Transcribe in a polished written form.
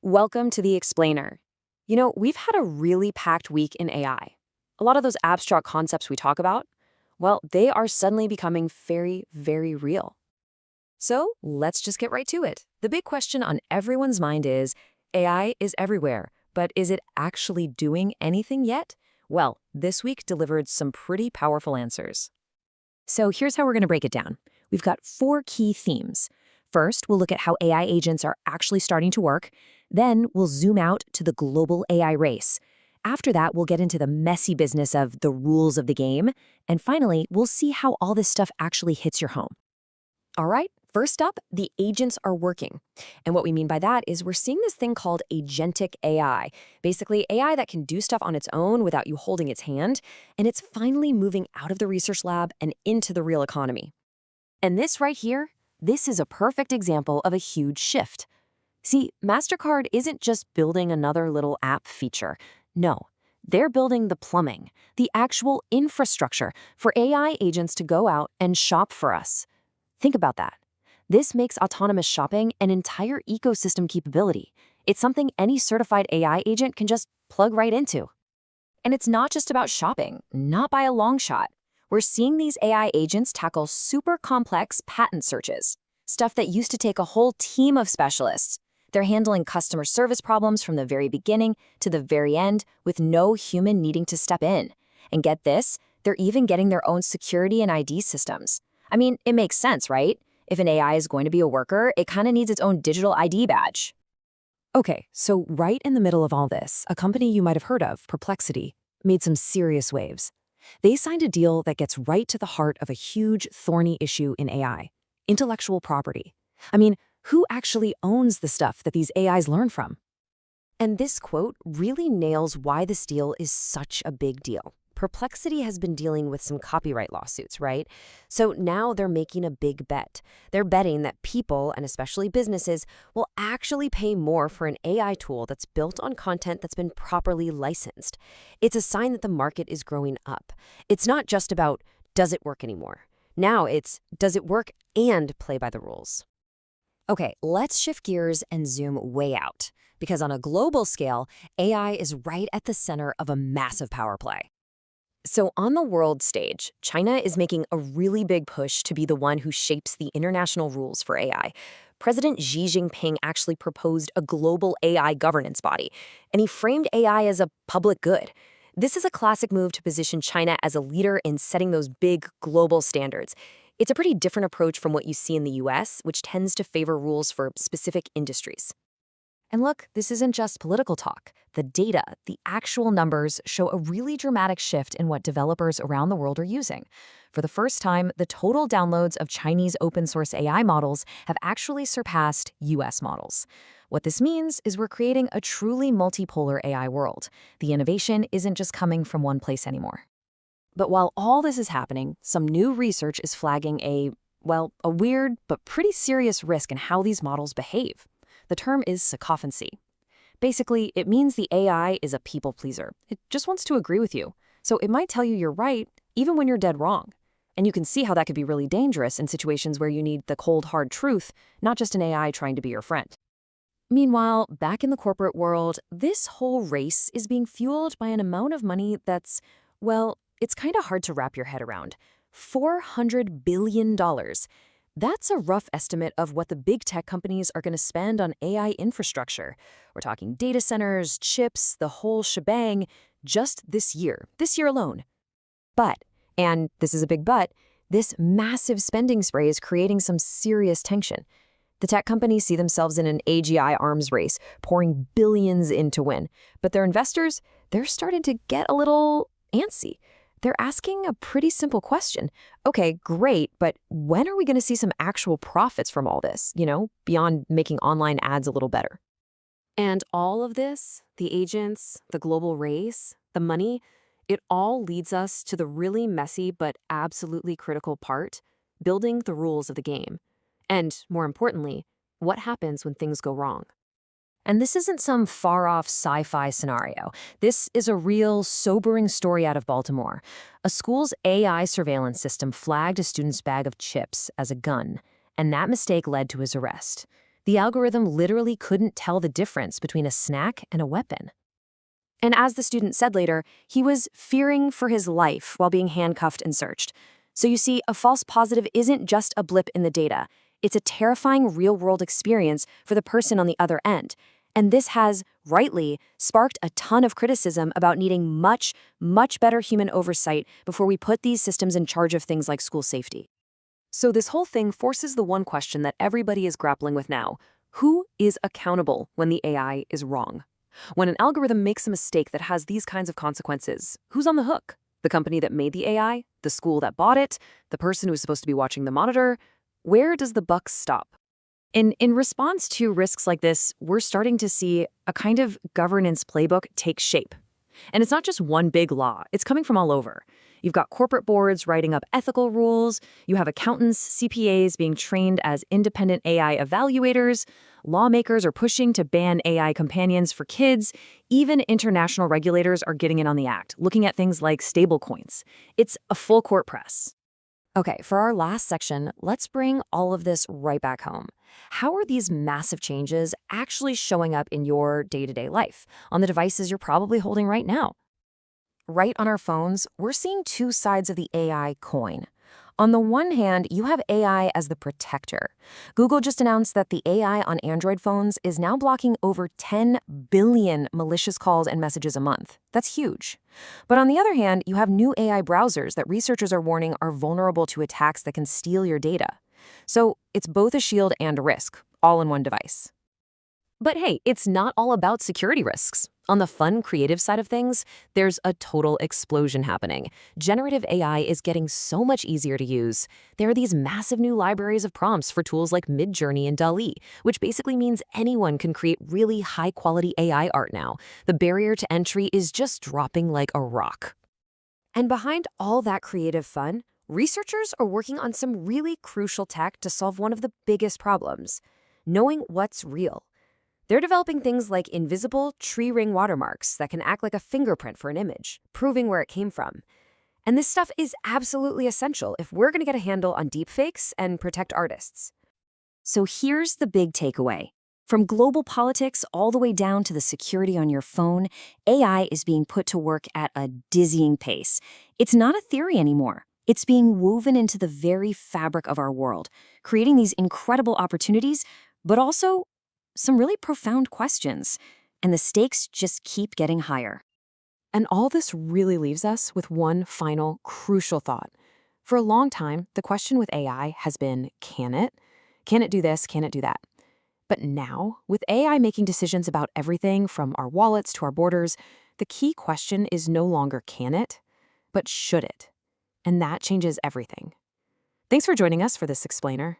Welcome to the Explainer. We've had a really packed week in AI. A lot of those abstract concepts we talk about, well, they are suddenly becoming very, very real. So let's just get right to it. The big question on everyone's mind is, AI is everywhere, but is it actually doing anything yet? Well, this week delivered some pretty powerful answers. So here's how we're going to break it down. We've got 4 key themes. First, we'll look at how AI agents are actually starting to work. Then we'll zoom out to the global AI race. After that, we'll get into the messy business of the rules of the game. And finally, we'll see how all this stuff actually hits your home. All right, first up, the agents are working. And what we mean by that is we're seeing this thing called Agentic AI. Basically, AI that can do stuff on its own without you holding its hand. And it's finally moving out of the research lab and into the real economy. And this right here, this is a perfect example of a huge shift. See, Mastercard isn't just building another little app feature. No, they're building the plumbing, the actual infrastructure for AI agents to go out and shop for us. Think about that. This makes autonomous shopping an entire ecosystem capability. It's something any certified AI agent can just plug right into. And it's not just about shopping, not by a long shot. We're seeing these AI agents tackle super complex patent searches, stuff that used to take a whole team of specialists. They're handling customer service problems from the very beginning to the very end with no human needing to step in. And get this, they're even getting their own security and ID systems. I mean, it makes sense, right? If an AI is going to be a worker, it kind of needs its own digital ID badge. Okay, so right in the middle of all this, a company you might have heard of, Perplexity, made some serious waves. They signed a deal that gets right to the heart of a huge, thorny issue in AI: intellectual property. I mean, who actually owns the stuff that these AIs learn from? And this quote really nails why this deal is such a big deal. Perplexity has been dealing with some copyright lawsuits, right? So now they're making a big bet. They're betting that people, and especially businesses, will actually pay more for an AI tool that's built on content that's been properly licensed. It's a sign that the market is growing up. It's not just about, does it work anymore? Now it's, does it work and play by the rules? Okay, let's shift gears and zoom way out. Because on a global scale, AI is right at the center of a massive power play. So on the world stage, China is making a really big push to be the one who shapes the international rules for AI. President Xi Jinping actually proposed a global AI governance body, and he framed AI as a public good. This is a classic move to position China as a leader in setting those big global standards. It's a pretty different approach from what you see in the US, which tends to favor rules for specific industries. And look, this isn't just political talk. The data, the actual numbers, show a really dramatic shift in what developers around the world are using. For the first time, the total downloads of Chinese open-source AI models have actually surpassed US models. What this means is we're creating a truly multipolar AI world. The innovation isn't just coming from one place anymore. But while all this is happening, some new research is flagging a weird but pretty serious risk in how these models behave. The term is sycophancy. Basically, it means the AI is a people pleaser. It just wants to agree with you. So it might tell you you're right, even when you're dead wrong. And you can see how that could be really dangerous in situations where you need the cold, hard truth, not just an AI trying to be your friend. Meanwhile, back in the corporate world, this whole race is being fueled by an amount of money that's, it's kind of hard to wrap your head around. $400 billion. That's a rough estimate of what the big tech companies are going to spend on AI infrastructure. We're talking data centers, chips, the whole shebang, just this year alone. But, and this is a big but, this massive spending spree is creating some serious tension. The tech companies see themselves in an AGI arms race, pouring billions in to win. But their investors, they're starting to get a little antsy. They're asking a pretty simple question. Okay, great, but when are we going to see some actual profits from all this, beyond making online ads a little better? And all of this, the agents, the global race, the money, it all leads us to the really messy but absolutely critical part: building the rules of the game. And more importantly, what happens when things go wrong? And this isn't some far-off sci-fi scenario. This is a real, sobering story out of Baltimore. A school's AI surveillance system flagged a student's bag of chips as a gun, and that mistake led to his arrest. The algorithm literally couldn't tell the difference between a snack and a weapon. And as the student said later, he was fearing for his life while being handcuffed and searched. So you see, a false positive isn't just a blip in the data. It's a terrifying real-world experience for the person on the other end. And this has, rightly, sparked a ton of criticism about needing much, much better human oversight before we put these systems in charge of things like school safety. So this whole thing forces the one question that everybody is grappling with now. Who is accountable when the AI is wrong? When an algorithm makes a mistake that has these kinds of consequences, who's on the hook? The company that made the AI? The school that bought it? The person who's supposed to be watching the monitor? Where does the buck stop? In response to risks like this, we're starting to see a kind of governance playbook take shape. And it's not just one big law, it's coming from all over. You've got corporate boards writing up ethical rules, you have accountants, CPAs being trained as independent AI evaluators, lawmakers are pushing to ban AI companions for kids, even international regulators are getting in on the act, looking at things like stablecoins. It's a full court press. Okay, for our last section, let's bring all of this right back home. How are these massive changes actually showing up in your day-to-day life, on the devices you're probably holding right now? Right on our phones, we're seeing two sides of the AI coin. On the one hand, you have AI as the protector. Google just announced that the AI on Android phones is now blocking over 10 billion malicious calls and messages a month. That's huge. But on the other hand, you have new AI browsers that researchers are warning are vulnerable to attacks that can steal your data. So it's both a shield and a risk, all in one device. But hey, it's not all about security risks. On the fun, creative side of things, there's a total explosion happening. Generative AI is getting so much easier to use. There are these massive new libraries of prompts for tools like Midjourney and DALL-E, which basically means anyone can create really high-quality AI art now. The barrier to entry is just dropping like a rock. And behind all that creative fun, researchers are working on some really crucial tech to solve one of the biggest problems: knowing what's real. They're developing things like invisible tree ring watermarks that can act like a fingerprint for an image, proving where it came from. And this stuff is absolutely essential if we're going to get a handle on deepfakes and protect artists. So here's the big takeaway. From global politics all the way down to the security on your phone, AI is being put to work at a dizzying pace. It's not a theory anymore. It's being woven into the very fabric of our world, creating these incredible opportunities, but also some really profound questions, and the stakes just keep getting higher. And all this really leaves us with one final crucial thought. For a long time, the question with AI has been, can it? Can it do this? Can it do that? But now, with AI making decisions about everything from our wallets to our borders, the key question is no longer can it, but should it? And that changes everything. Thanks for joining us for this explainer.